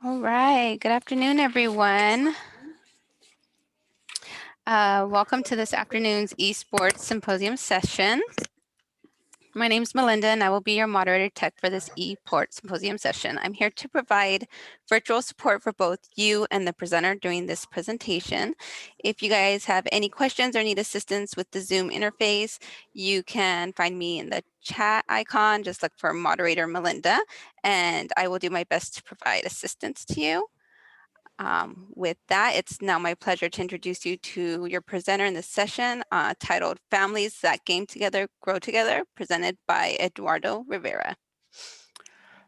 All right. Good afternoon, everyone. Welcome to this afternoon's Esports Symposium session. My name is Melinda, and I will be your moderator tech for this Esports Symposium session. I'm here to provide virtual support for both you and the presenter during this presentation. If you guys have any questions or need assistance with the Zoom interface, you can find me in the chat icon. Just look for moderator Melinda, and I will do my best to provide assistance to you. With that, it's now my pleasure to introduce you to your presenter in this session titled Families That Game Together, Grow Together, presented by Eduardo Rivera.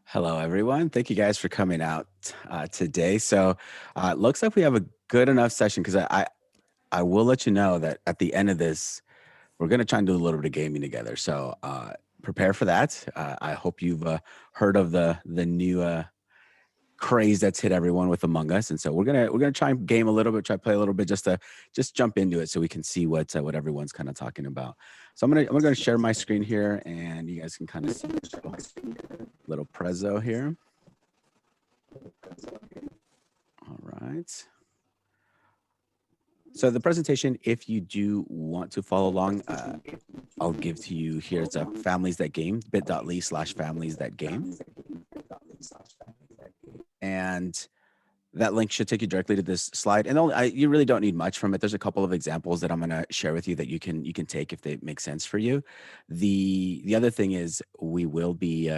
Hello, everyone. Thank you guys for coming out today. So it looks like we have a good enough session because I will let you know that at the end of this, we're going to try and do a little bit of gaming together. So prepare for that. I hope you've heard of the new craze that's hit everyone with Among Us, and so we're gonna try and game a little bit, try to play a little bit, just jump into it so we can see what everyone's kind of talking about. So I'm gonna share my screen here, and you guys can kind of see little prezzo here. All right. So the presentation, if you do want to follow along, I'll give to you here. It's a families that game, bit.ly/families that game. And that link should take you directly to this slide. And you really don't need much from it. There's a couple of examples that I'm going to share with you that you can take if they make sense for you. The other thing is we will be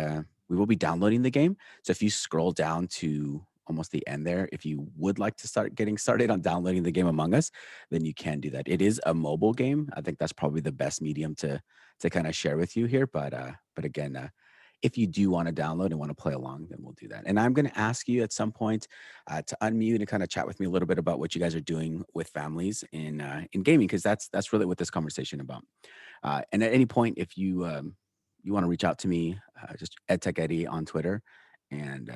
downloading the game. So if you scroll down to almost the end there, if you would like to start getting started on downloading the game Among Us, then you can do that. It is a mobile game. I think that's probably the best medium to kind of share with you here. But again, if you do want to download and want to play along, then we'll do that. And I'm going to ask you at some point to unmute and kind of chat with me a little bit about what you guys are doing with families in gaming, because that's really what this conversation about. And at any point, if you want to reach out to me, just EdTechEddie on Twitter. And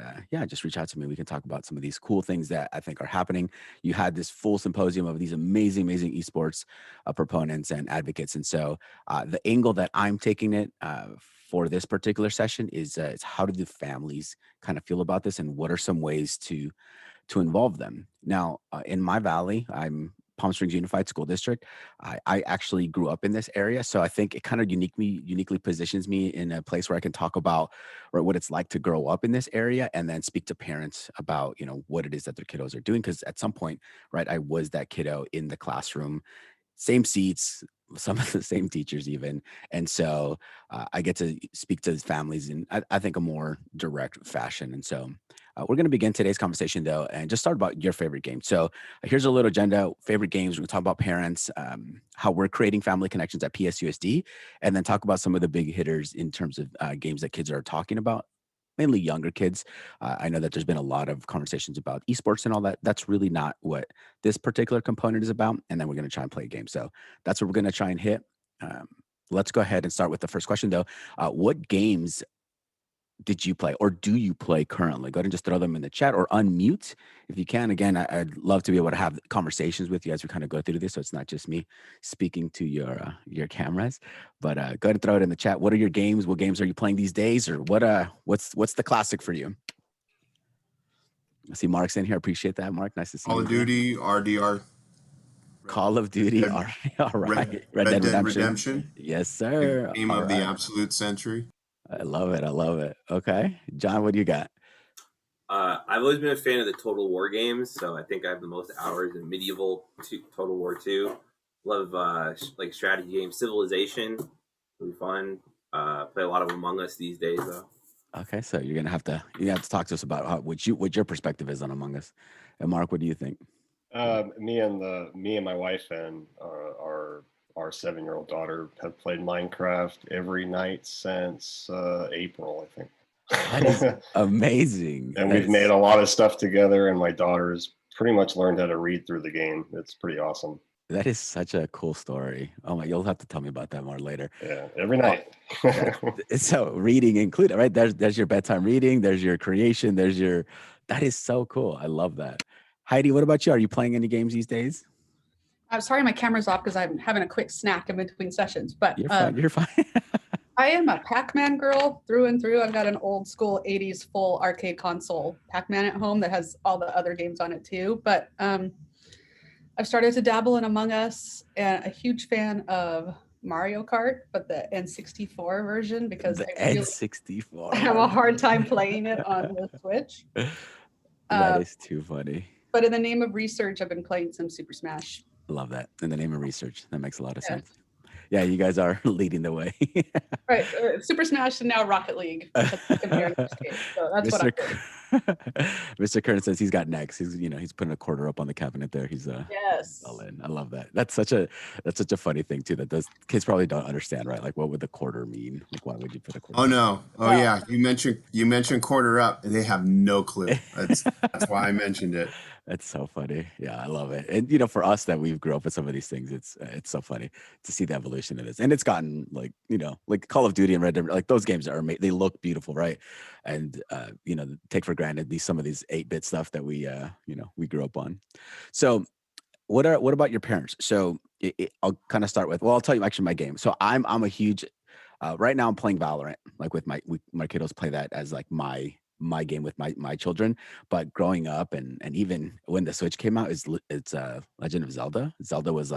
just reach out to me. We can talk about some of these cool things that I think are happening. You had this full symposium of these amazing esports proponents and advocates. And so the angle that I'm taking it for this particular session is how do the families kind of feel about this, and what are some ways to involve them? Now, in my valley, I'm Palm Springs Unified School District. I actually grew up in this area, so I think it kind of uniquely positions me in a place where I can talk about what it's like to grow up in this area, and then speak to parents about what it is that their kiddos are doing. Because at some point, right, I was that kiddo in the classroom, same seats, some of the same teachers even. And so I get to speak to families in, I think, a more direct fashion. And so we're going to begin today's conversation, though, and just start about your favorite game. So here's a little agenda: favorite games. We're going to talk about parents, how we're creating family connections at PSUSD, and then talk about some of the big hitters in terms of games that kids are talking about, mainly younger kids. I know that there's been a lot of conversations about esports and all that. That's really not what this particular component is about. And then we're going to try and play a game. So that's what we're going to try and hit. Let's go ahead and start with the first question, though. What games did you play, or do you play currently? Go ahead and just throw them in the chat or unmute if you can. Again, I'd love to be able to have conversations with you as we kind of go through this, so it's not just me speaking to your cameras. But go ahead and throw it in the chat. What are your games? What games are you playing these days, or what's the classic for you? I see Mark's in here. Appreciate that, Mark. Nice to see you. Call of Duty, RDR. Call of Duty, all right. Red Dead Redemption. Yes, sir. Game of the absolute century. I love it. Okay. John, what do you got? I've always been a fan of the Total War games, so I think I have the most hours in Medieval Total War 2. Love like strategy games. Civilization, really fun. Play a lot of Among Us these days, though. Okay, so you're gonna have to talk to us about what your perspective is on Among Us. And Mark, what do you think? Me and my wife and our 7-year-old daughter have played Minecraft every night since April, I think. That is amazing. And we've made a lot of stuff together, and my daughter has pretty much learned how to read through the game. It's pretty awesome. That is such a cool story. Oh my, you'll have to tell me about that more later. Yeah, every night. So reading included, right? There's your bedtime reading, there's your creation, that is so cool. I love that. Heidi, what about you? Are you playing any games these days? I'm sorry, my camera's off because I'm having a quick snack in between sessions. But you're fine. I am a Pac-Man girl through and through. I've got an old school 80s full arcade console Pac-Man at home that has all the other games on it too. But I've started to dabble in Among Us, and a huge fan of Mario Kart, but the N64 version, because The I really N64. have a hard time playing it on the Switch. That is too funny. But in the name of research, I've been playing some Super Smash. Love that. In the name of research. That makes a lot of Yes. sense. Yeah, you guys are leading the way. Right, Super Smash and now Rocket League. So that's what I'm doing. Mr. Kern says he's got next. He's putting a quarter up on the cabinet there. He's Yes. all in. I love that. That's such a funny thing too. That those kids probably don't understand, right? Like, what would the quarter mean? Like, why would you put a quarter? Oh no. Oh yeah. You mentioned quarter up, and they have no clue. That's why I mentioned it. That's so funny. Yeah, I love it. And for us that we've grew up with some of these things, it's so funny to see the evolution of this. And it's gotten like Call of Duty and Red Dead, like those games are they look beautiful, right? And take for granted some of these 8-bit stuff that we grew up on. So what about your parents? So I'll kind of start with, I'll tell you actually my game. So I'm a huge right now I'm playing Valorant, like with my kiddos play that as like my game with my children. But growing up and even when the Switch came out, it's Legend of Zelda. Zelda was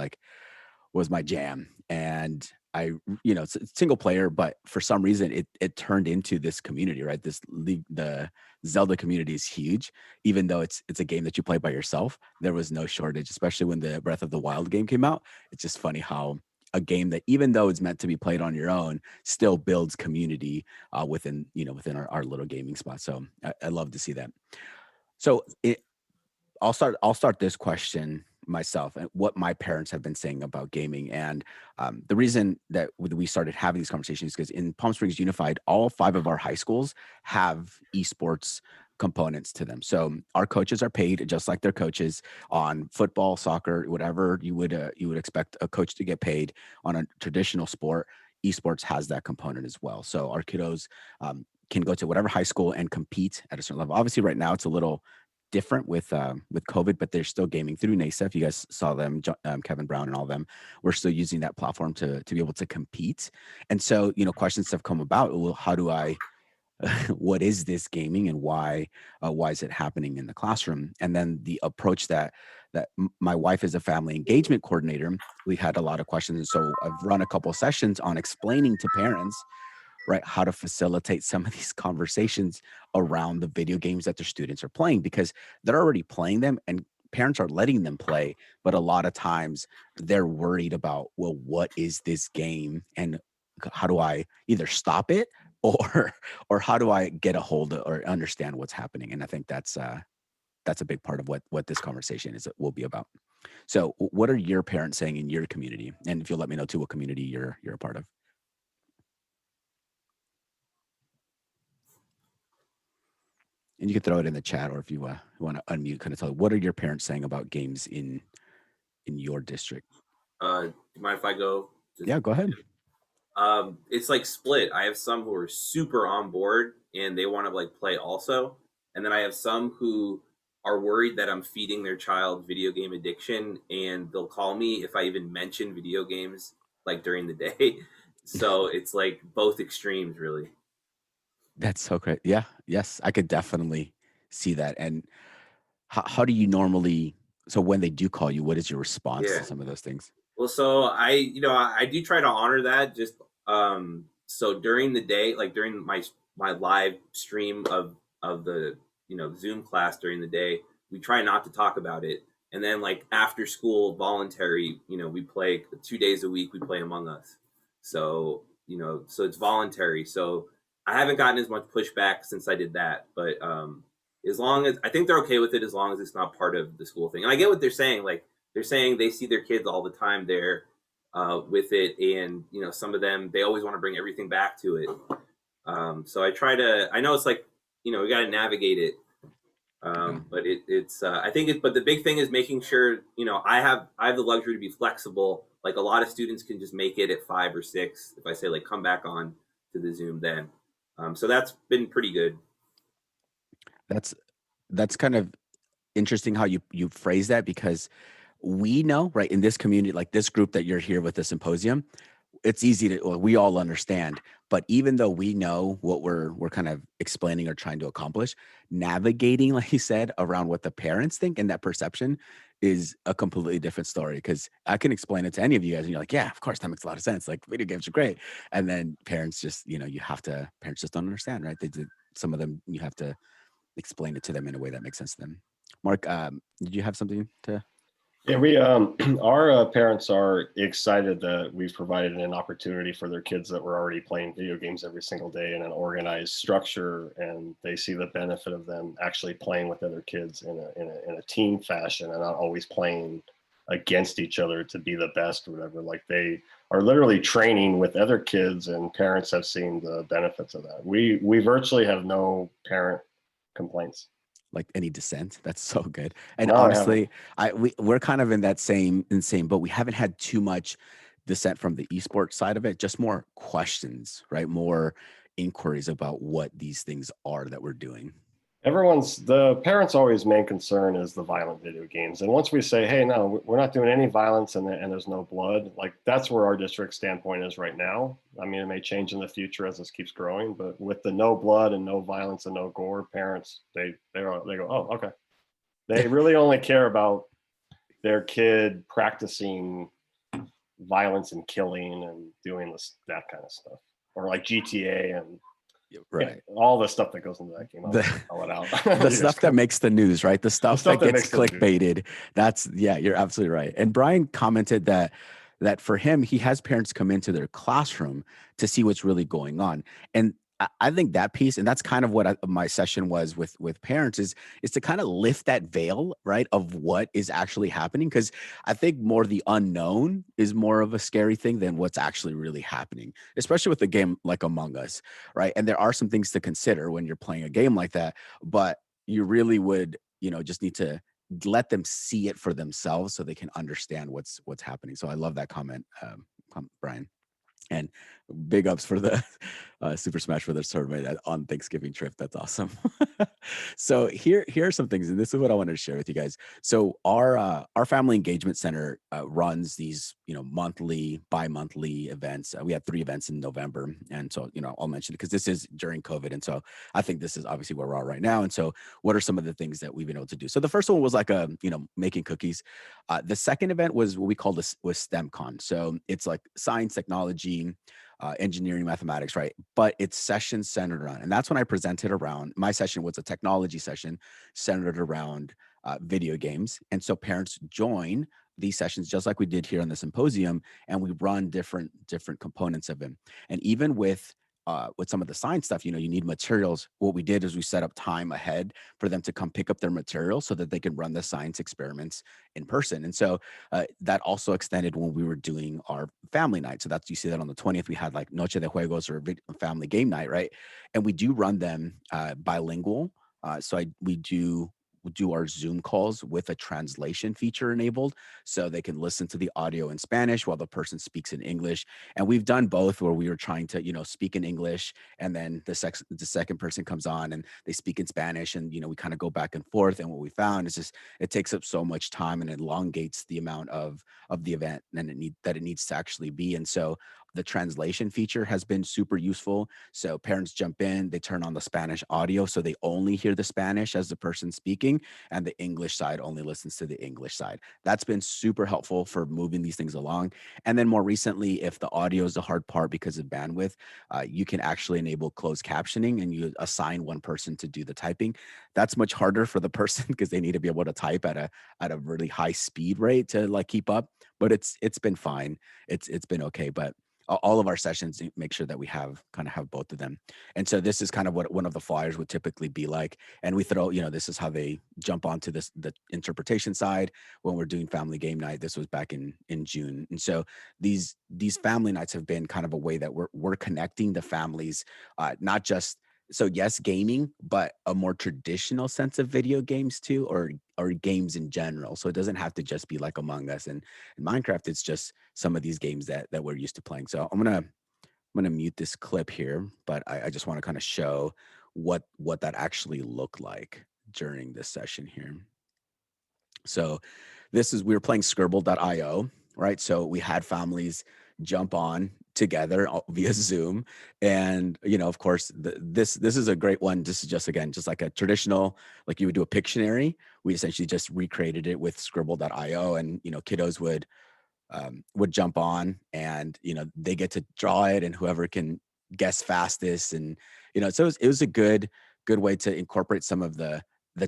my jam. And it's single player, but for some reason it turned into this community, right? The Zelda community is huge, even though it's a game that you play by yourself. There was no shortage, especially when the Breath of the Wild game came out. It's just funny how a game that, even though it's meant to be played on your own, still builds community within our little gaming spot. So I love to see that. So I'll start this question myself and what my parents have been saying about gaming. And the reason that we started having these conversations is because in Palm Springs Unified, all 5 of our high schools have esports components to them. So our coaches are paid just like their coaches on football, soccer, whatever you would expect a coach to get paid on a traditional sport. Esports has that component as well. So our kiddos can go to whatever high school and compete at a certain level. Obviously, right now it's a little different with COVID, but they're still gaming through NASA. If you guys saw them, Kevin Brown and all of them, we're still using that platform to be able to compete. And so, questions have come about. Well, how do I, what is this gaming and why is it happening in the classroom? And then the approach that my wife is a family engagement coordinator, we had a lot of questions. And so I've run a couple of sessions on explaining to parents, right, how to facilitate some of these conversations around the video games that their students are playing, because they're already playing them and parents are letting them play. But a lot of times they're worried about, well, what is this game and how do I either stop it or how do I get a hold of or understand what's happening? And I think that's a big part of what this conversation will be about. So what are your parents saying in your community? And if you'll let me know too, what community you're a part of. And you can throw it in the chat, or if you want to unmute, kind of tell what are your parents saying about games in your district? Do you mind if I go? Yeah, go ahead. It's like split. I have some who are super on board and they want to like play also, and then I have some who are worried that I'm feeding their child video game addiction, and they'll call me if I even mention video games like during the day. So it's like both extremes, really. That's so great. Yeah. Yes, I could definitely see that. And how do you normally? So when they do call you, what is your response to some of those things? Well, so I do try to honor that. Just so during the day, like during my live stream of the Zoom class during the day, we try not to talk about it. And then like after school, voluntary, we play 2 days a week. We play Among Us. So so it's voluntary. So I haven't gotten as much pushback since I did that, but as long as I think they're okay with it, as long as it's not part of the school thing. And I get what they're saying. Like they're saying they see their kids all the time there with it, and some of them they always want to bring everything back to it. So I try to. I know it's like we got to navigate it, but it's. I think it. But the big thing is making sure I have the luxury to be flexible. Like a lot of students can just make it at 5 or 6. If I say like come back on to the Zoom then. So that's been pretty good. That's kind of interesting how you phrase that, because we know, right, in this community, like this group that you're here with the symposium, it's easy to, well, we all understand, but even though we know what we're kind of explaining or trying to accomplish, navigating, like you said, around what the parents think and that perception is a completely different story. Because I can explain it to any of you guys and you're like, yeah, of course, that makes a lot of sense. Like video games are great. And then parents just, parents just don't understand, right? Some of them, you have to explain it to them in a way that makes sense to them. Mark, did you have something to? Yeah, we our parents are excited that we've provided an opportunity for their kids that were already playing video games every single day in an organized structure, and they see the benefit of them actually playing with other kids in a team fashion and not always playing against each other to be the best or whatever. Like they are literally training with other kids, and parents have seen the benefits of that. We virtually have no parent complaints. Like any dissent. That's so good. And No, honestly, we're kind of in that same but we haven't had too much dissent from the esports side of it, just more questions, right? More inquiries about what these things are that we're doing. The parents' always main concern is the violent video games. And once we say, hey, no, we're not doing any violence and there's no blood, like that's where our district standpoint is right now. I mean, it may change in the future as this keeps growing, but with the no blood and no violence and no gore, parents, they go, oh, okay. They really only care about their kid practicing violence and killing and doing that kind of stuff. Or like GTA and right, all the stuff that goes into that game. I'll call it out. The stuff that makes the news, right? The stuff that gets clickbaited. You're absolutely right. And Brian commented that for him, he has parents come into their classroom to see what's really going on. And I think that piece, and that's kind of what my session was with parents, is to kind of lift that veil, right, of what is actually happening. Because I think more the unknown is more of a scary thing than what's actually really happening, especially with a game like Among Us, right? And there are some things to consider when you're playing a game like that, but you really would, just need to let them see it for themselves so they can understand what's happening. So I love that comment, Brian. And big ups for the Super Smash Brothers tournament on Thanksgiving trip. That's awesome. So here are some things, and this is what I wanted to share with you guys. So our Family Engagement Center runs these monthly, bi-monthly events. We had 3 events in November, and so I'll mention it because this is during COVID, and so I think this is obviously where we're at right now. And so, what are some of the things that we've been able to do? So the first one was like making cookies. The second event was what we called was STEMCon. So it's like science, technology, engineering, mathematics, right? But it's sessions centered around, and that's when I presented around. My session was a technology session centered around video games, and so parents join these sessions just like we did here on the symposium, and we run different components of them. And even with some of the science stuff, you need materials. What we did is we set up time ahead for them to come pick up their materials so that they can run the science experiments in person. And so that also extended when we were doing our family night. So you see that on the 20th, we had like Noche de Juegos or family game night, right? And we do run them bilingual. We do our Zoom calls with a translation feature enabled, so they can listen to the audio in Spanish while the person speaks in English. And we've done both, where we were trying to, speak in English, and then the second person comes on and they speak in Spanish, and we kind of go back and forth. And what we found is just it takes up so much time and elongates the amount of the event and it needs to actually be. And so the translation feature has been super useful. So parents jump in, they turn on the Spanish audio, so they only hear the Spanish as the person speaking, and the English side only listens to the English side. That's been super helpful for moving these things along. And then more recently, if the audio is the hard part because of bandwidth, you can actually enable closed captioning, and you assign one person to do the typing. That's much harder for the person because they need to be able to type at a really high speed rate to like keep up. But it's been fine. It's been okay. But all of our sessions make sure that we have both of them. And so this is kind of what one of the flyers would typically be like. And we throw, this is how they jump onto the interpretation side when we're doing family game night. This was back in June. And so these family nights have been kind of a way that we're connecting the families, not just, so yes, gaming, but a more traditional sense of video games too, or games in general. So it doesn't have to just be like Among Us and Minecraft. It's just some of these games that we're used to playing. So I'm gonna mute this clip here, but I just want to kind of show what that actually looked like during this session here. So we were playing Scribble.io, right? So we had families jump on together via Zoom. And, you know, of course, this is a great one. This is just, again, just like a traditional, like you would do a Pictionary. We essentially just recreated it with scribble.io, and, you know, kiddos would jump on, and, you know, they get to draw it, and whoever can guess fastest. And, you know, so it was a good way to incorporate some of the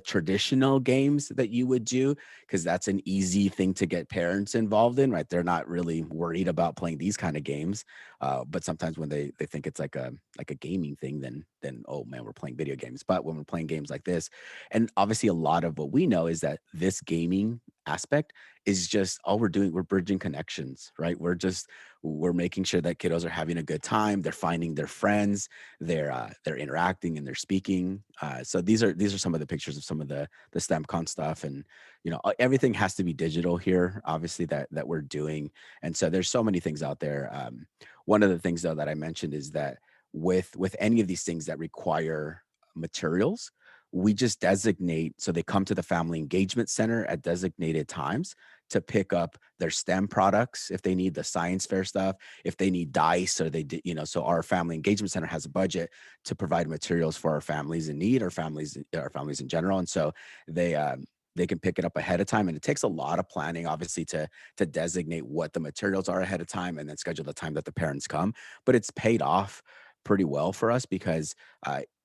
traditional games that you would do, because that's an easy thing to get parents involved in, right? They're not really worried about playing these kind of games, but sometimes when they think it's like a gaming thing, then oh man, we're playing video games. But when we're playing games like this, and obviously a lot of what we know is that this gaming aspect is just all we're doing. We're bridging connections, right? We're making sure that kiddos are having a good time. They're finding their friends. They're interacting and they're speaking. So these are some of the pictures of some of the STEMCon stuff, and, you know, everything has to be digital here, obviously, that we're doing. And so there's so many things out there. One of the things though that I mentioned is that with any of these things that require materials, we just designate, so they come to the Family Engagement Center at designated times to pick up their STEM products if they need the science fair stuff, if they need dice, or you know, so our Family Engagement Center has a budget to provide materials for our families in need, or families in general. And so they can pick it up ahead of time, and it takes a lot of planning, obviously, to designate what the materials are ahead of time, and then schedule the time that the parents come. But it's paid off pretty well for us, because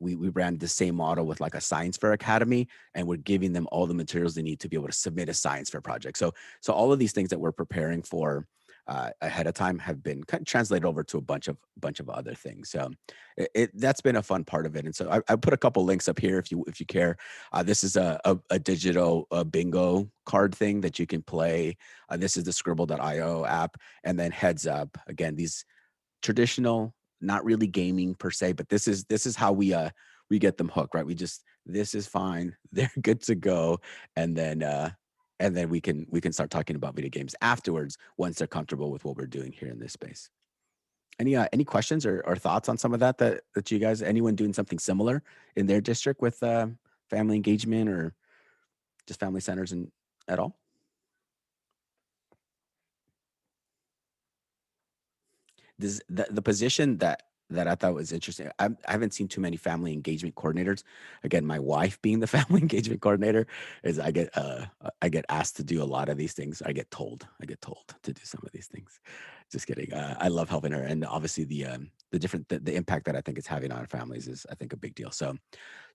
we ran the same model with like a science fair academy, and we're giving them all the materials they need to be able to submit a science fair project. So all of these things that we're preparing for ahead of time have been kind of translated over to a bunch of other things. So that's been a fun part of it. And so I put a couple links up here if you care. This is a digital bingo card thing that you can play. This is the scribble.io app. And then Heads Up, again, these traditional, not really gaming per se, but this is how we get them hooked, right? This is fine, they're good to go, and then we can start talking about video games afterwards once they're comfortable with what we're doing here in this space. Any questions or thoughts on some of that you guys, anyone doing something similar in their district with family engagement or just family centers and at all? The position that I thought was interesting, I haven't seen too many family engagement coordinators. Again, my wife being the family engagement coordinator, is I get asked to do a lot of these things. I get told to do some of these things. Just kidding. I love helping her, and obviously the impact that I think it's having on families is, I think, a big deal. So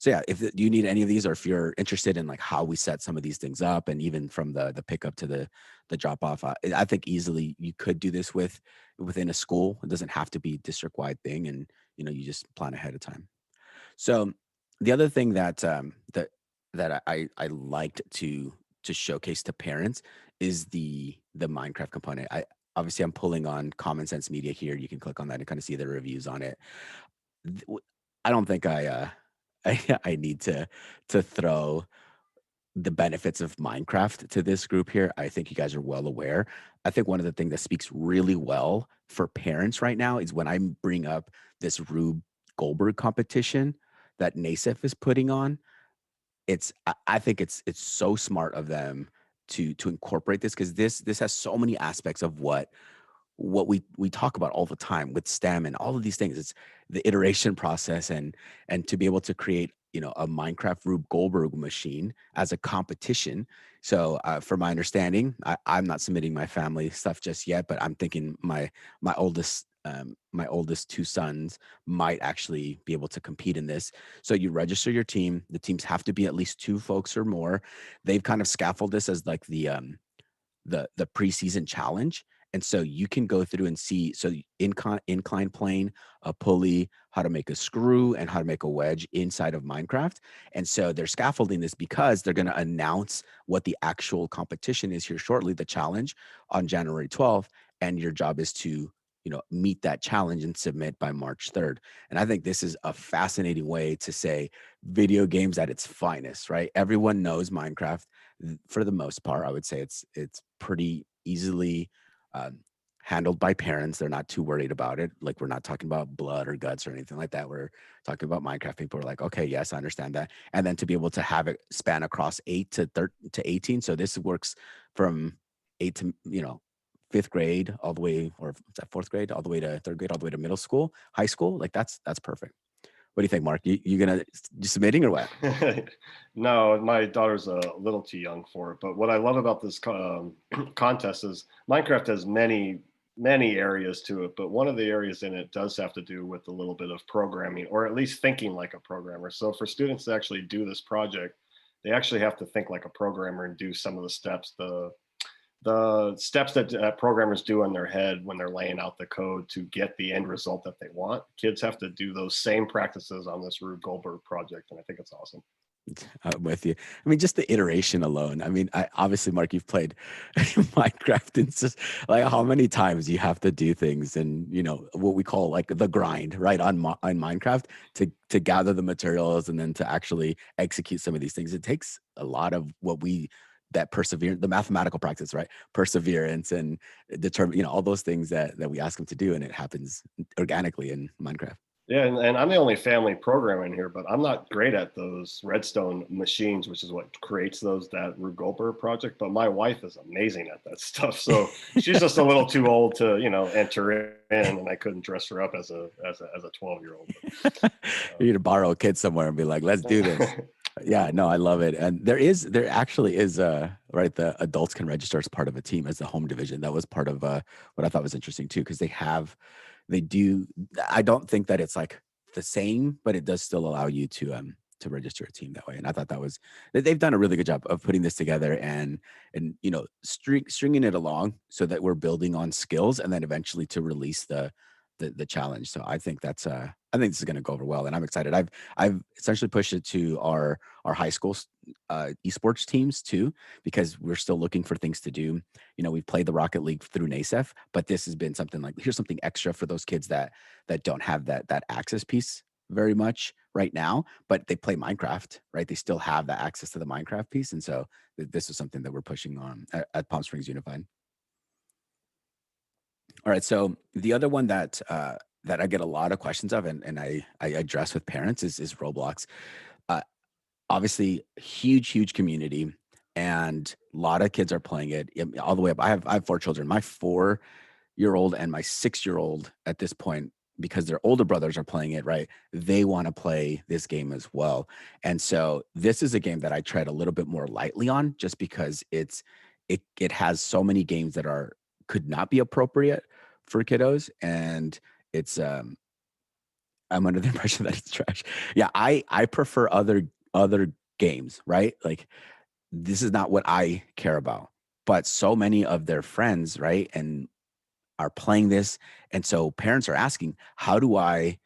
yeah, if you need any of these, or if you're interested in like how we set some of these things up, and even from the pickup to the drop off, I think easily you could do this within a school. It doesn't have to be district-wide thing, and, you know, you just plan ahead of time. So the other thing that I liked to showcase to parents is the Minecraft component. Obviously I'm pulling on Common Sense Media here. You can click on that and kind of see the reviews on it. I don't think I need to throw the benefits of Minecraft to this group here. I think you guys are well aware. I think one of the things that speaks really well for parents right now is when I bring up this Rube Goldberg competition that NASEF is putting on. I think it's so smart of them to incorporate this, because this has so many aspects of what we talk about all the time with STEM and all of these things. It's the iteration process, and to be able to create, you know, a Minecraft Rube Goldberg machine as a competition. So from my understanding, I'm not submitting my family stuff just yet, but I'm thinking my oldest two sons might actually be able to compete in this. So you register your team. The teams have to be at least 2 folks or more. They've kind of scaffolded this as like the preseason challenge. And so you can go through and see, so incline plane, a pulley, how to make a screw, and how to make a wedge inside of Minecraft. And so they're scaffolding this because they're going to announce what the actual competition is here shortly, the challenge, on January 12th. And your job is to, you know, meet that challenge and submit by March 3rd. And I think this is a fascinating way to say video games at its finest, right? Everyone knows Minecraft. For the most part, I would say it's pretty easily handled by parents. They're not too worried about it. Like, we're not talking about blood or guts or anything like that. We're talking about Minecraft. People are like, okay, yes, I understand that. And then to be able to have it span across 8 to 18. So this works from 8 to, you know, fifth grade all the way, or is that fourth grade, all the way to third grade, all the way to middle school, high school, like that's perfect. What do you think, Mark? You gonna you submitting or what? No, my daughter's a little too young for it. But what I love about this contest is Minecraft has many areas to it, but one of the areas in it does have to do with a little bit of programming, or at least thinking like a programmer. So for students to actually do this project, they actually have to think like a programmer and do some of the steps, the steps that programmers do in their head when they're laying out the code to get the end result that they want. Kids have to do those same practices on this Rube Goldberg project, and I think it's awesome. I'm with you. I mean, just the iteration alone. I mean, obviously, Mark, you've played Minecraft, and it's just like how many times you have to do things, and what we call like the grind, right? On Minecraft to gather the materials and then to actually execute some of these things. It takes a lot of that perseverance, the mathematical practice, right? Perseverance and determine, all those things that we ask them to do, and it happens organically in Minecraft. Yeah, and I'm the only family programmer in here, but I'm not great at those redstone machines, which is what creates that Rube Goldberg project. But my wife is amazing at that stuff, so she's just a little too old to, enter in, and I couldn't dress her up as a 12-year-old. You need to borrow a kid somewhere and be like, let's do this. Yeah, no, I love it. And there actually is right, the adults can register as part of a team as the home division. That was part of what I thought was interesting too, because they do. I don't think that it's like the same, but it does still allow you to register a team that way. And I thought they've done a really good job of putting this together and stringing it along so that we're building on skills and then eventually to release the challenge. So I think this is going to go over well, and I'm excited. I've essentially pushed it to our high school esports teams too, because we're still looking for things to do. We've played the Rocket League through NASEF, but this has been something like, here's something extra for those kids that don't have that access piece very much right now, but they play Minecraft, right? They still have that access to the Minecraft piece, and so this is something that we're pushing on at Palm Springs Unified. All right, so the other one that I get a lot of questions of, and I address with parents is Roblox. Obviously, huge community, and a lot of kids are playing it all the way up. I have 4 children. My 4-year-old and my 6-year-old at this point, because their older brothers are playing it, right? They want to play this game as well, and so this is a game that I tread a little bit more lightly on, just because it has so many games that could not be appropriate for kiddos, and it's I'm under the impression that it's trash. Yeah, I prefer other games, right? Like, this is not what I care about, but so many of their friends, right, and are playing this, and so parents are asking, how do I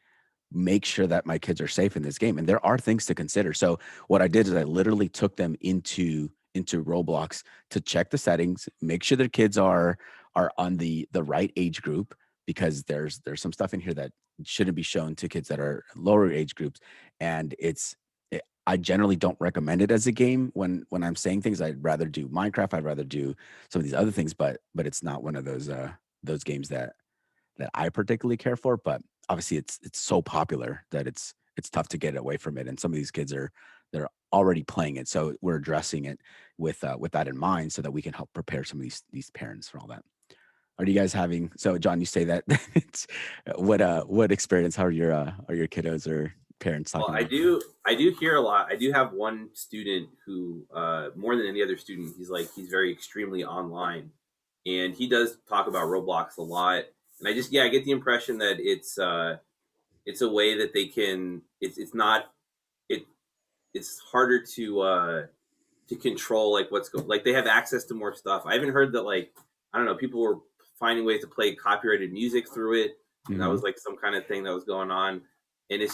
make sure that my kids are safe in this game? And there are things to consider. So what I did is I literally took them into Roblox to check the settings, make sure their kids are on the right age group, because there's some stuff in here that shouldn't be shown to kids that are lower age groups. And I generally don't recommend it as a game when I'm saying things. I'd rather do Minecraft. I'd rather do some of these other things, but it's not one of those games that I particularly care for. But obviously it's so popular that it's tough to get away from it. And some of these kids they're already playing it. So we're addressing it with that in mind, so that we can help prepare some of these parents for all that. Are you guys having, so John, you say that it's what experience, how are your kiddos or parents talking Well, about? I do hear a lot. I do have one student who, more than any other student, he's very extremely online, and he does talk about Roblox a lot. And I get the impression that it's a way that they can, it's harder to control, like like they have access to more stuff. I haven't heard that, like, I don't know, people were finding ways to play copyrighted music through it, and that was like some kind of thing that was going on. And I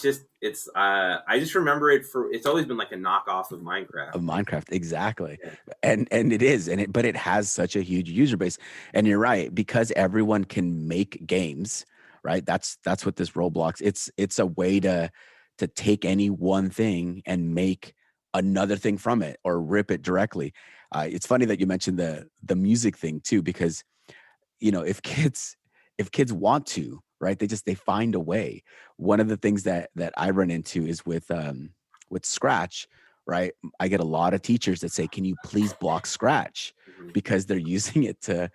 just remember it's always been like a knockoff of Minecraft. Exactly. Yeah. And it is, but it has such a huge user base. And you're right, because everyone can make games, right? That's what this Roblox, it's a way to take any one thing and make another thing from it, or rip it directly. It's funny that you mentioned the music thing too, because if kids want to, right, they find a way. One of the things that I run into is with Scratch, right? I get a lot of teachers that say, can you please block Scratch, because they're using it to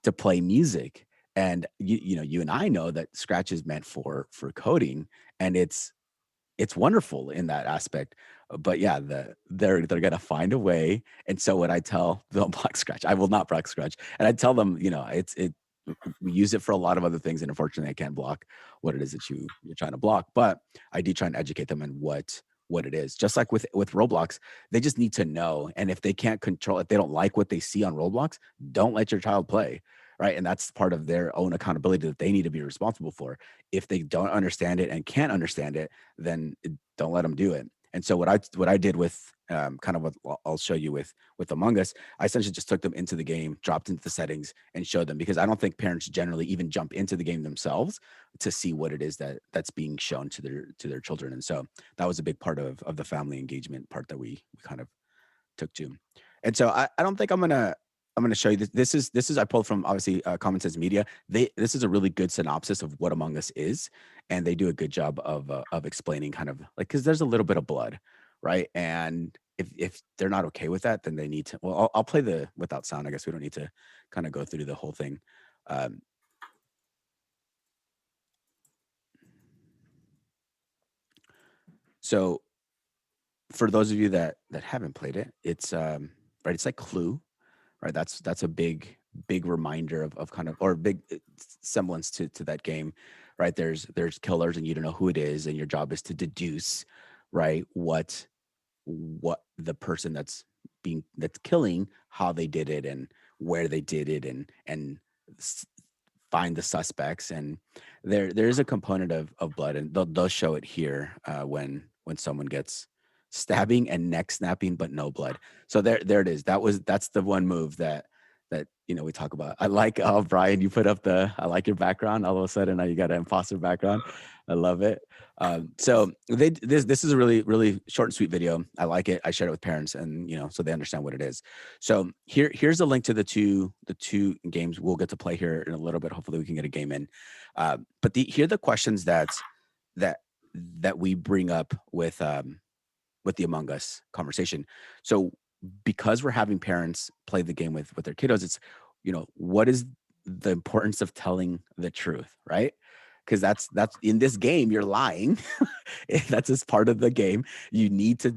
to play music. And you and I know that Scratch is meant for coding, and it's wonderful in that aspect. But yeah, they're gonna find a way. And so what I tell, don't block Scratch. I will not block Scratch. And I tell them, we use it for a lot of other things, and unfortunately I can't block what it is that you're trying to block. But I do try and educate them on what it is. Just like with Roblox, they just need to know. And if they can't control, if they don't like what they see on Roblox, don't let your child play. Right. And that's part of their own accountability that they need to be responsible for. If they don't understand it and can't understand it, then don't let them do it. And so what I did with kind of what I'll show you with Among Us, I essentially just took them into the game, dropped into the settings, and showed them, because I don't think parents generally even jump into the game themselves to see what it is that's being shown to their children. And so that was a big part of the family engagement part that we kind of took to. And so I don't think I'm gonna show you this. This is I pulled from, obviously, Common Sense Media. This is a really good synopsis of what Among Us is, and they do a good job of explaining kind of like, because there's a little bit of blood, right? And if they're not okay with that, then they need to. Well, I'll play the without sound. I guess we don't need to kind of go through the whole thing. So for those of you that haven't played it, it's right. It's like Clue, right? That's a big reminder of kind of, or big semblance to that game, right? There's killers, and you don't know who it is, and your job is to deduce, right, what the person that's killing, how they did it, and where they did it, and find the suspects. And there is a component of blood, and they'll show it here when someone gets stabbing and neck snapping, but no blood. So there it is. That's the one move that we talk about. I like, oh, Brian, you put up I like your background. All of a sudden now you got an imposter background. I love it. So this is a really, really short and sweet video. I like it. I shared it with parents, and so they understand what it is. So here's a link to the two games we'll get to play here in a little bit. Hopefully we can get a game in. But here are the questions that we bring up with the Among Us conversation. So because we're having parents play the game with their kiddos, it's, what is the importance of telling the truth, right? Because that's in this game, you're lying. That's just part of the game. You need to,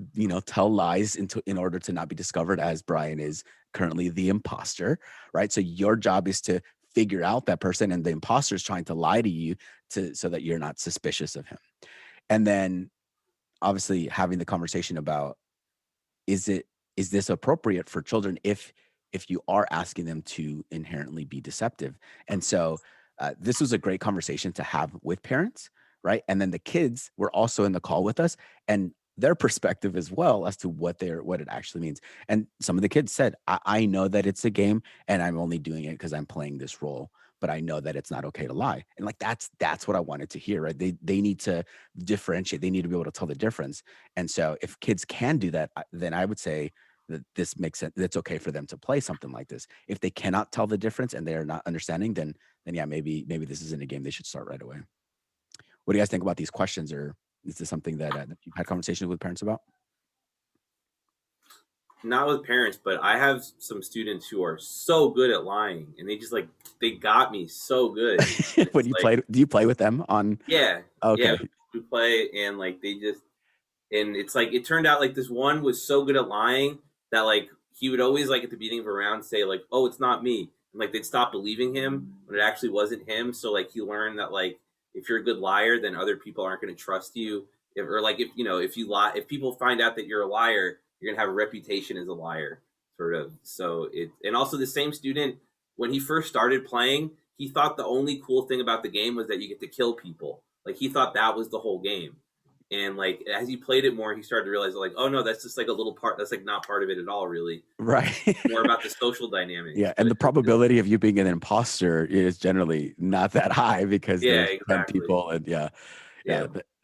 tell lies in order to not be discovered, as Brian is currently the imposter, right? So your job is to figure out that person, and the imposter is trying to lie to you so that you're not suspicious of him. And then obviously having the conversation about, is this appropriate for children if you are asking them to inherently be deceptive? And so this was a great conversation to have with parents, right? And then the kids were also in the call with us, and their perspective as well as to what it actually means. And some of the kids said, I know that it's a game, and I'm only doing it because I'm playing this role, but I know that it's not okay to lie. And like, that's what I wanted to hear, right? They need to differentiate. They need to be able to tell the difference. And so if kids can do that, then I would say that this makes sense. It's okay for them to play something like this. If they cannot tell the difference and they're not understanding, then yeah, maybe this isn't a game they should start right away. What do you guys think about these questions? Or is this something that you've had conversations with parents about? Not with parents, but I have some students who are so good at lying, and they got me so good. When you do you play with them on? Yeah. Okay. Yeah, we play, and and it's like, it turned out like this one was so good at lying that he would always at the beginning of a round say oh, it's not me. And they'd stop believing him when it actually wasn't him. So he learned that if you're a good liar, then other people aren't going to trust you. If you lie, if people find out that you're a liar, you're gonna have a reputation as a liar, sort of. So and also the same student, when he first started playing, he thought the only cool thing about the game was that you get to kill people. He thought that was the whole game. And as he played it more, he started to realize oh no, that's just a little part. That's not part of it at all, really. Right. More about the social dynamics. Yeah, and the probability of you being an imposter is generally not that high, because there's 10 people, and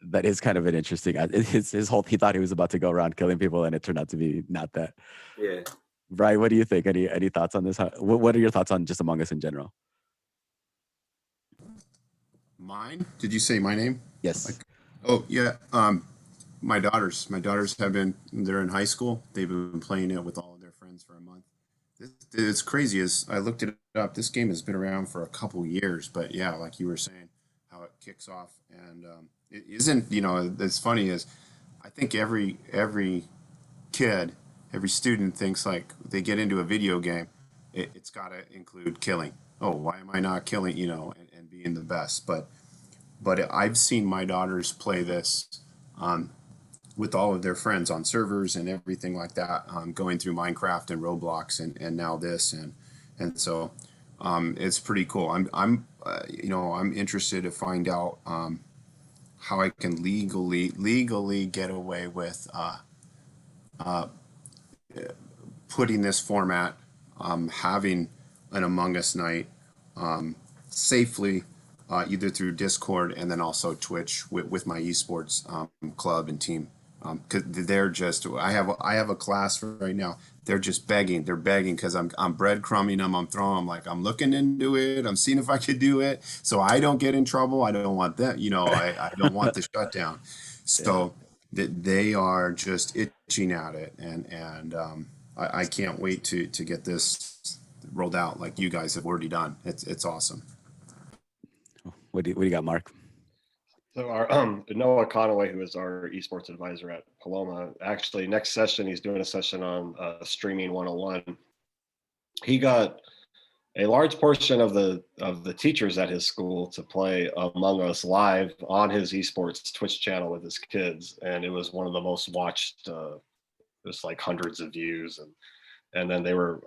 that is kind of an interesting. His whole, he thought he was about to go around killing people, and it turned out to be not that. Yeah. Brian, what do you think? Any thoughts on this? What are your thoughts on just Among Us in general? Mine? Did you say my name? Yes. Oh yeah. My daughters they're in high school. They've been playing it with all of their friends for a month. it's crazy. As I looked it up, this game has been around for a couple years, but yeah, like you were saying, how it kicks off, and it isn't. You know, it's funny is, I think every kid, every student thinks like they get into a video game, it's got to include killing. Oh, why am I not killing? You know, and being the best. But I've seen my daughters play this with all of their friends on servers and everything like that, going through Minecraft and Roblox and now this and so it's pretty cool. I'm interested to find out how I can legally get away with putting this format, having an Among Us night safely, either through Discord and then also Twitch with my esports club and team. Cause they're just, I have a class right now. They're just begging. They're begging because I'm breadcrumbing them. I'm throwing them, like I'm looking into it. I'm seeing if I could do it so I don't get in trouble. I don't want that. You know, I don't want the shutdown. So that they are just itching at it, and I can't wait to get this rolled out like you guys have already done. It's awesome. What do you got, Mark? So our Noah Conaway, who is our esports advisor at Paloma, actually next session he's doing a session on streaming 101. He got a large portion of the teachers at his school to play Among Us live on his esports Twitch channel with his kids, and it was one of the most watched. There's like hundreds of views, and then they were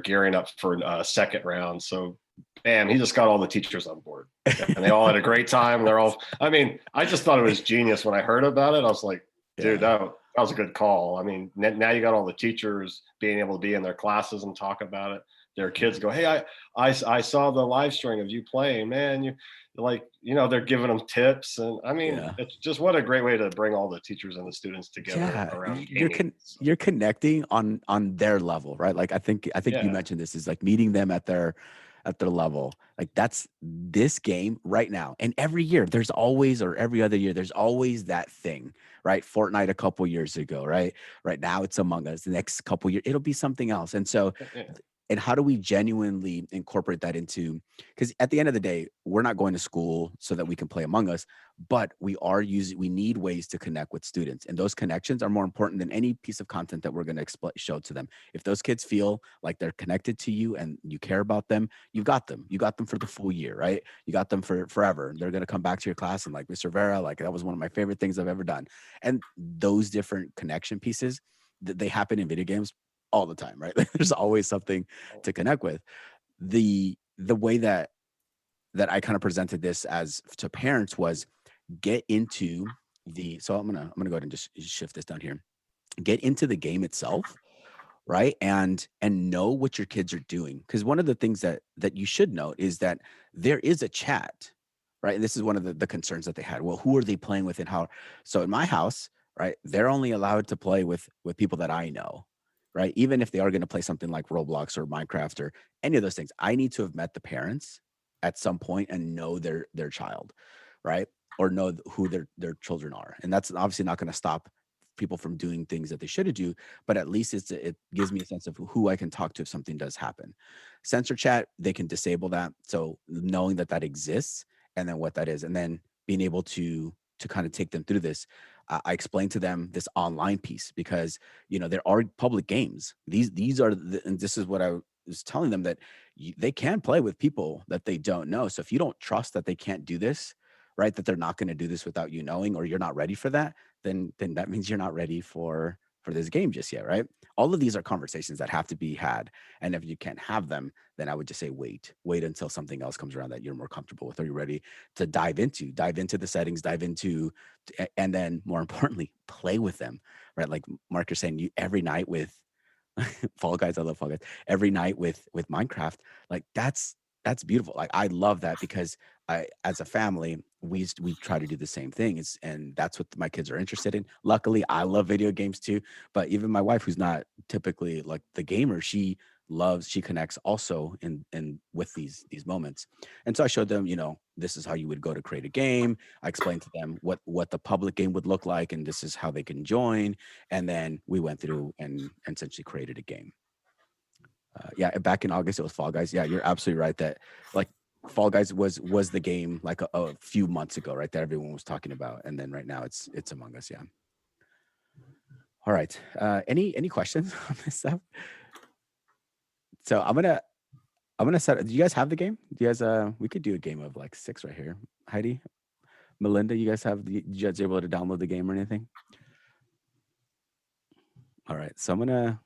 gearing up for a second round. So bam, he just got all the teachers on board, and they all had a great time. They're all, I mean, I just thought it was genius when I heard about it. I was like, dude, that was a good call. I mean, now you got all the teachers being able to be in their classes and talk about it. Their kids go, hey, I saw the live stream of you playing, man. You like, you know, they're giving them tips, and I mean, it's just what a great way to bring all the teachers and the students together around gaming. You're connecting on their level, right? Like I think you mentioned this is like meeting them at their level. Like that's this game right now. And every year there's always, or every other year, there's always that thing, right? Fortnite a couple years ago, right? Right now it's Among Us. The next couple years, it'll be something else. And so, and how do we genuinely incorporate that into, because at the end of the day, we're not going to school so that we can play Among Us, but we need ways to connect with students. And those connections are more important than any piece of content that we're going to show to them. If those kids feel like they're connected to you and you care about them, you got them for the full year, right? You got them for forever. They're going to come back to your class and like, Mr. Vera, like that was one of my favorite things I've ever done. And those different connection pieces, they happen in video games all the time, right? There's always something to connect with. The way that I kind of presented this as to parents was get into so I'm gonna go ahead and just shift this down here. Get into the game itself, right? And know what your kids are doing. Because one of the things that you should note is that there is a chat, right? And this is one of the concerns that they had. Well, who are they playing with and how? So in my house, right, they're only allowed to play with people that I know, right? Even if they are going to play something like Roblox or Minecraft or any of those things, I need to have met the parents at some point and know their child, right? Or know who their children are. And that's obviously not going to stop people from doing things that they shouldn't do, but at least it gives me a sense of who I can talk to if something does happen. Censor chat, they can disable that. So knowing that exists and then what that is, and then being able to kind of take them through this. I explained to them this online piece because, you know, there are public games. These are, and this is what I was telling them, that they can play with people that they don't know. So if you don't trust that they can't do this, right, that they're not going to do this without you knowing, or you're not ready for that, then that means you're not ready for this game just yet, right? All of these are conversations that have to be had. And if you can't have them, then I would just say, wait until something else comes around that you're more comfortable with, or you're ready to dive into the settings, and then more importantly, play with them, right? Like Mark, you're saying, every night with Fall Guys, I love Fall Guys, every night with Minecraft, like that's beautiful. Like I love that, because as a family, we try to do the same thing. And that's what my kids are interested in. Luckily, I love video games too. But even my wife, who's not typically like the gamer, she connects also in with these moments. And so I showed them, this is how you would go to create a game. I explained to them what the public game would look like, and this is how they can join. And then we went through and essentially created a game. Yeah, back in August it was Fall Guys. Yeah, you're absolutely right that like Fall Guys was the game like a few months ago, right? That everyone was talking about, and then right now it's Among Us. Yeah. All right. Any questions on this stuff? So I'm gonna set. Do you guys have the game? Do you guys? We could do a game of like 6 right here. Heidi, Melinda, you guys have you guys able to download the game or anything? All right. So I'm gonna.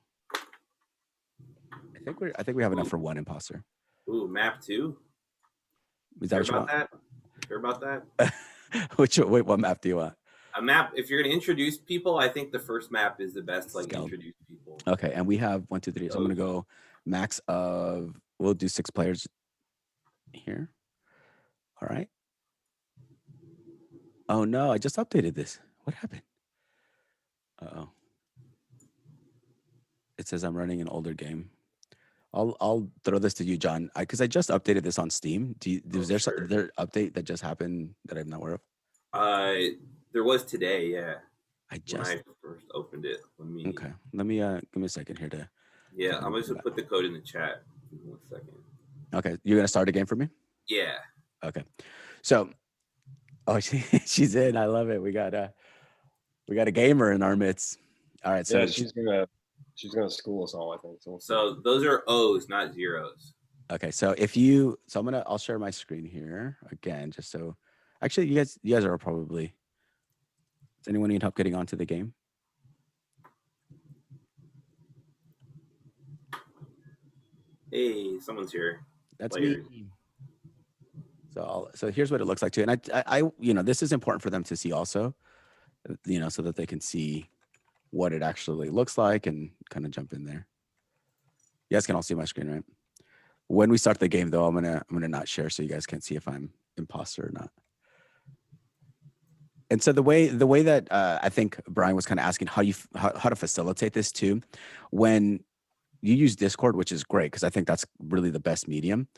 I think we have enough for one imposter. Ooh, map 2. Is that Sure what you about want? that? Sure about that? Wait, what map do you want? A map. If you're gonna introduce people, I think the first map is the best to like Scout. introduce people. Okay, and we have 1, 2, 3. So I'm gonna go max of. We'll do 6 players here. All right. Oh no, I just updated this. What happened? Uh-oh. It says I'm running an older game. I'll throw this to you, John, because I just updated this on Steam. Is there sure. is there an update that just happened that I'm not aware of? There was today, yeah. I When just I first opened it. okay. Let me give me a second here to. Yeah, I'm just gonna put the code in the chat. Give me 1 second. Okay, you're gonna start a game for me. Yeah. Okay, so she's in. I love it. We got a gamer in our midst. All right, so Yeah, she's gonna school us all, I think. So those are O's, not zeros. okay, so I'll share my screen here again, just so. Actually, you guys are probably. Does anyone need help getting onto the game? Hey, someone's here. That's Players. me. So here's what it looks like too, and I this is important for them to see also, so that they can see what it actually looks like and kind of jump in there. You guys can all see my screen, right? When we start the game, though, I'm gonna not share so you guys can see if I'm imposter or not. And so the way that I think Brian was kind of asking how to facilitate this too, when you use Discord, which is great because I think that's really the best medium.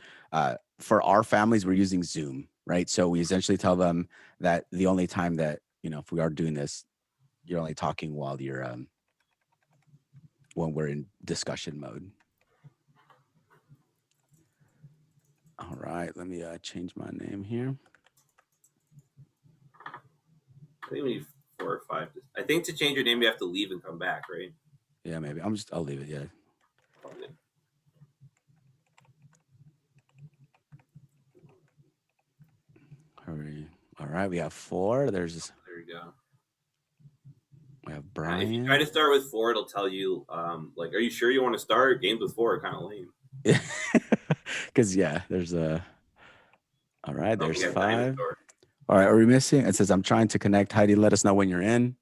For our families, we're using Zoom, right? So we essentially tell them that the only time that if we are doing this, you're only talking while you're when we're in discussion mode. All right, let me change my name here. I think we need 4 or 5. I think to change your name, you have to leave and come back, right? Yeah, maybe. I'll leave it. Yeah. Probably. Hurry. All right, we have 4. There we go. We have If Brian. you try to start with 4, it'll tell you, like, are you sure you want to start? Games with 4 are kind of lame. Yeah, because there's a. All right, there's 5. All right, are we missing? It says I'm trying to connect. Heidi, let us know when you're in.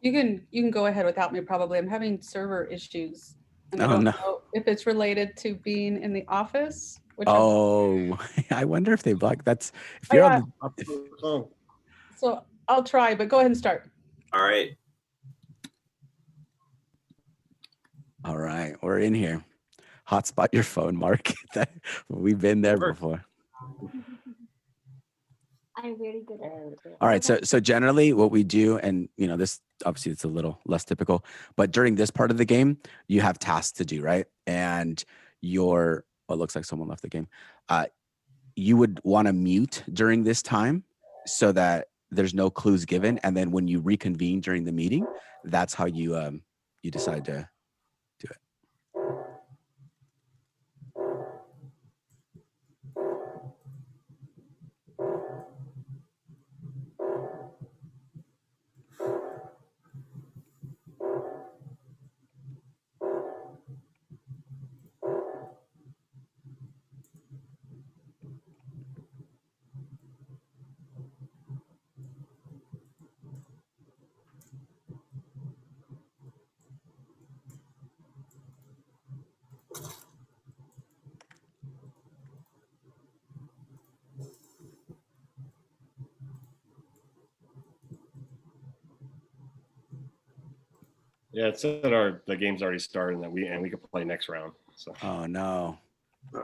You can go ahead without me probably. I'm having server issues. And I Oh, don't no. know if it's related to being in the office. Which I wonder if they block. That's if you're on the. So I'll try, but go ahead and start. All right. All right, we're in here. Hotspot your phone, Mark. We've been there before. I'm very good at it. All right, so generally what we do, and this obviously it's a little less typical, but during this part of the game, you have tasks to do, right? And it looks like someone left the game. You would want to mute during this time so that there's no clues given, and then when you reconvene during the meeting, that's how you decide to do it. Yeah, it said the game's already started and we can play next round. So. Oh no.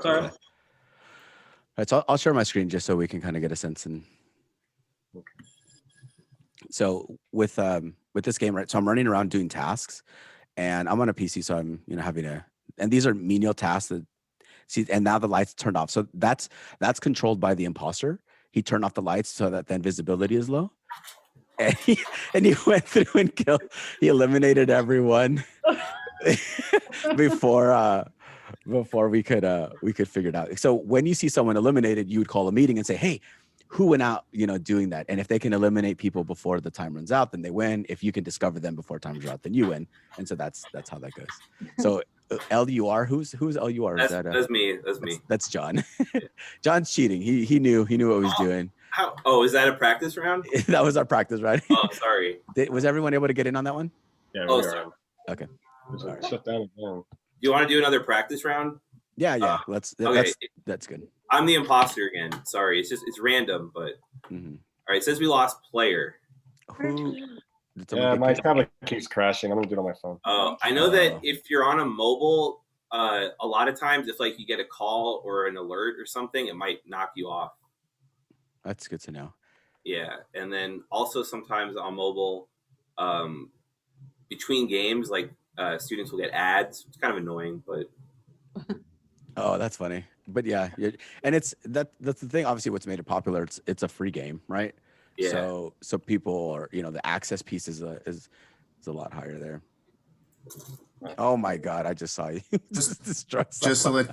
Sorry. All right, so I'll share my screen just so we can kind of get a sense. And so with this game, right? So I'm running around doing tasks, and I'm on a PC, so I'm having and these are menial tasks that see, and now the lights turned off, so that's controlled by the imposter. He turned off the lights so that then visibility is low, and he went through and he eliminated everyone before we could figure it out. So when you see someone eliminated, you would call a meeting and say, hey, who went out doing that? And if they can eliminate people before the time runs out, then they win. If you can discover them before time runs out, then you win. And so that's how that goes. So LUR, who's LUR? That's me. That's John. John's cheating. He knew what he was doing. How? Oh, is that a practice round? That was our practice, right? Oh, sorry. Was everyone able to get in on that one? Yeah. Oh, we sorry. are. Okay. Just shut down again. Do you want to do another practice round? Yeah. Okay. That's good. I'm the imposter again. Sorry, it's random, but Mm-hmm. all right. It says we lost player. Yeah, my tablet keeps crashing. I'm gonna do it on my phone. Oh, I know that if you're on a mobile, a lot of times if like you get a call or an alert or something, it might knock you off. That's good to know. Yeah, and then also sometimes on mobile, between games, like students will get ads. It's kind of annoying, but Oh, that's funny. But yeah, and that's the thing. Obviously, what's made it popular, it's a free game, right? yeah. So people are, the access piece is a lot higher there. Oh my God, I just saw you destroy someone.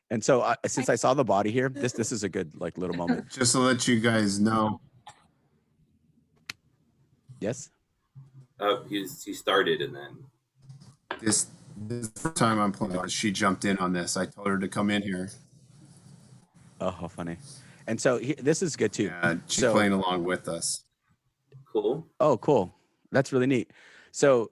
And so since I saw the body here, this is a good little moment. Just to let you guys know. Yes. He started and then This is the first time I'm playing. She jumped in on this. I told her to come in here. Oh, how funny. And so this is good too. Yeah, she's playing along with us. cool. Oh, cool. That's really neat. So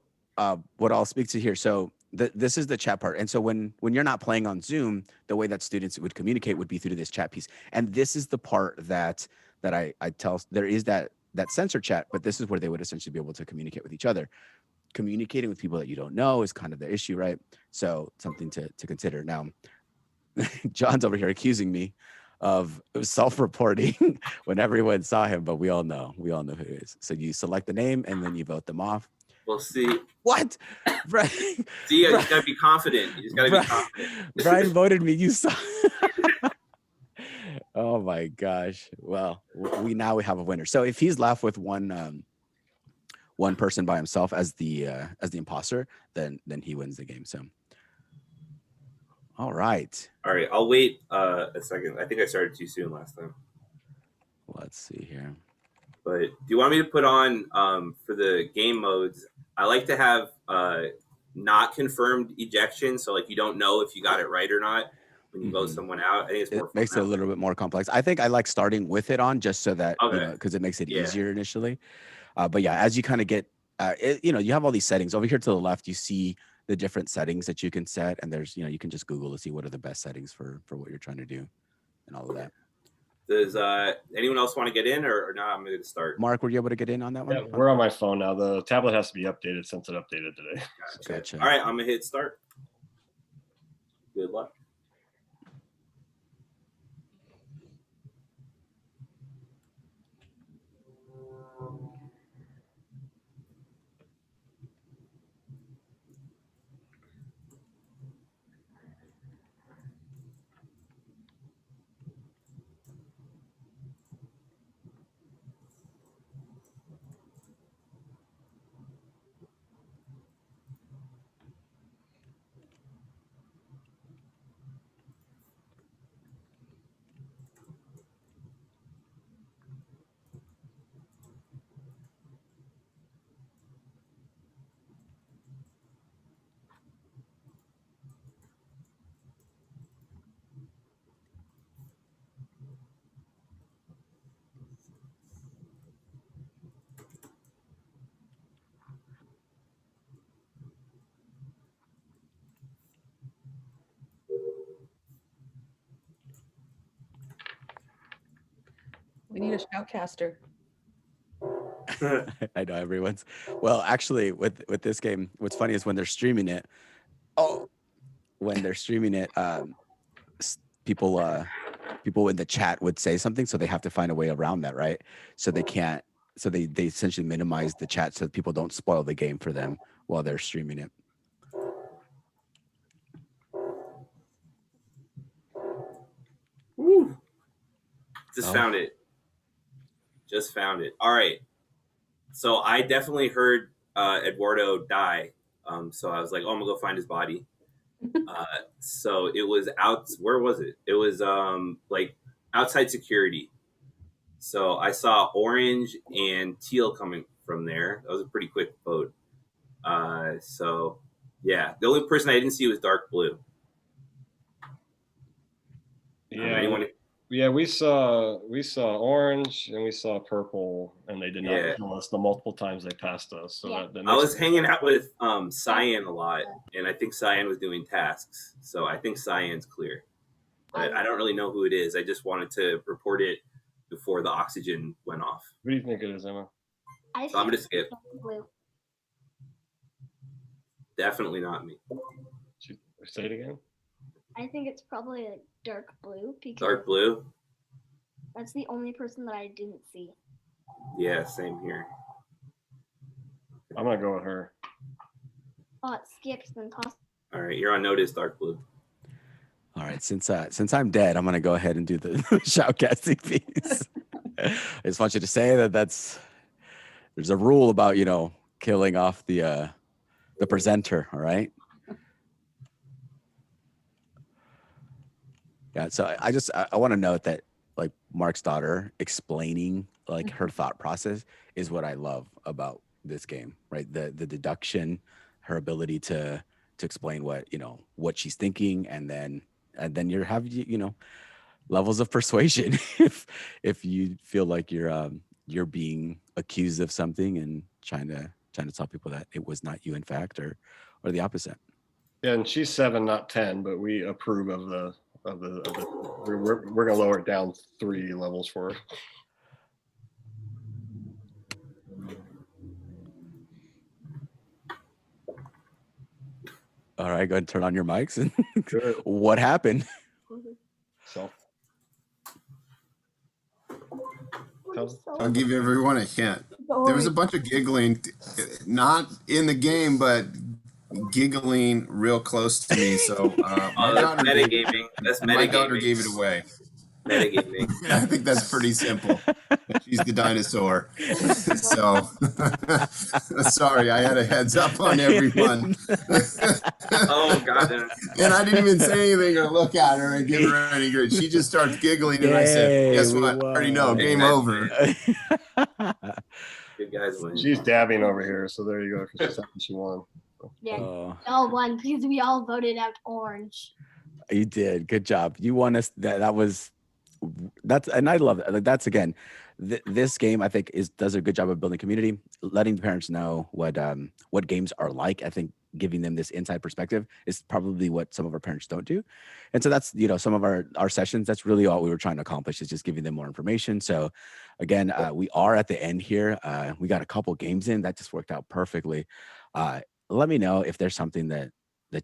what I'll speak to here. So this is the chat part. And so when you're not playing on Zoom, the way that students would communicate would be through this chat piece. And this is the part that I tell, there is that sensor chat, but this is where they would essentially be able to communicate with each other. Communicating with people that you don't know is kind of the issue, right? So something to consider. Now, John's over here accusing me of self-reporting when everyone saw him, but we all know who he is. So you select the name and then you vote them off. We'll see. What? Brian, See, you just gotta be confident. You just gotta be confident. Brian voted me. You saw. Oh my gosh. Well, we have a winner. So if he's left with one person by himself as the imposter, then he wins the game. So. All right. All right, I'll wait a second. I think I started too soon last time. Let's see here. But do you want me to put on for the game modes? I like to have not confirmed ejection, so like you don't know if you got it right or not when you vote someone out. I think it's more fun. Makes it a little bit more complex. I think I like starting with it on just so that because it makes it easier initially. But yeah, as you kind of get, you have all these settings over here to the left. You see the different settings that you can set, and there's you can just Google to see what are the best settings for what you're trying to do, and all of that. Does anyone else want to get in or not? I'm going to start. Mark, were you able to get in on that one? Yeah, we're on my phone now. The tablet has to be updated since it updated today. Gotcha. All right, I'm going to hit start. Good luck. We need a shoutcaster. I know everyone's. Well, actually, with this game, what's funny is when they're streaming it. People in the chat would say something, so they have to find a way around that, right? So they can't so they essentially minimize the chat so that people don't spoil the game for them while they're streaming it. Woo. Just Oh. found it. Just found it. All right. So I definitely heard Eduardo die. So I was like, oh, I'm gonna go find his body. So it was out. Where was it? It was like outside security. So I saw orange and teal coming from there. That was a pretty quick vote. So yeah, the only person I didn't see was dark blue. Yeah, Anyone? yeah, we saw orange and we saw purple, and they did not Yeah. kill us the multiple times they passed us. So Yeah. that I makes was hanging out with Cyan a lot, and I think Cyan was doing tasks. So I think Cyan's clear. But I don't really know who it is. I just wanted to report it before the oxygen went off. What do you think it is, Emma? I So I'm think gonna skip. it's blue. Definitely not me. Say it again. I think it's probably a dark blue because Dark blue? that's the only person that I didn't see. Yeah, same here. I'm gonna go with her. Oh, it skips then toss. All right, you're on notice, dark blue. All right, since I'm dead, I'm gonna go ahead and do the shoutcasting piece. I just want you to say that there's a rule about killing off the presenter. All right. Yeah. So I want to note that like Mark's daughter explaining like her thought process is what I love about this game, right? The deduction, her ability to explain what she's thinking, and then you have levels of persuasion if you feel like you're being accused of something and trying to tell people that it was not you in fact, or the opposite. Yeah, and she's 7, not 10, but we approve of the we're gonna lower it down 3 levels for her. All right, go ahead and turn on your mics. And Good. what happened? So I'll give everyone a hint. There was a bunch of giggling, not in the game, but giggling real close to me. So my daughter metagaming. That's my daughter metagaming. gave it away. Metagaming. I think that's pretty simple. She's the dinosaur. So sorry, I had a heads up on everyone. Oh god. And I didn't even say anything or look at her and give her any good. She just starts giggling, and I said, "Guess what? I already know. Game over." Good guys win. she's dabbing over here, so there you go. 'Cause she's happy she won. Yeah, Oh, we all won because we all voted out orange. you did. Good job. You won us. And I love it. Like that's again, this game I think does a good job of building community, letting the parents know what games are like. I think giving them this inside perspective is probably what some of our parents don't do. And so that's, some of our sessions, that's really all we were trying to accomplish, is just giving them more information. So again, we are at the end here. We got a couple games in that just worked out perfectly. Let me know if there's something that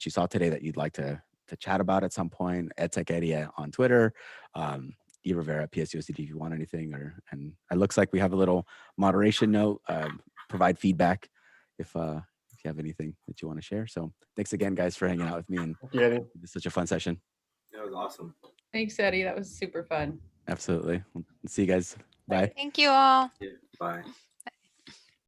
you saw today that you'd like to chat about at some point. EdTechEddie on Twitter, E Rivera at PSUSD if you want anything, and it looks like we have a little moderation note. Provide feedback if you have anything that you want to share. So thanks again, guys, for hanging out with me, and Yeah. it's such a fun session. That was awesome. Thanks, Eddie. That was super fun. Absolutely. See you guys. Bye. Thank you all. Yeah, bye.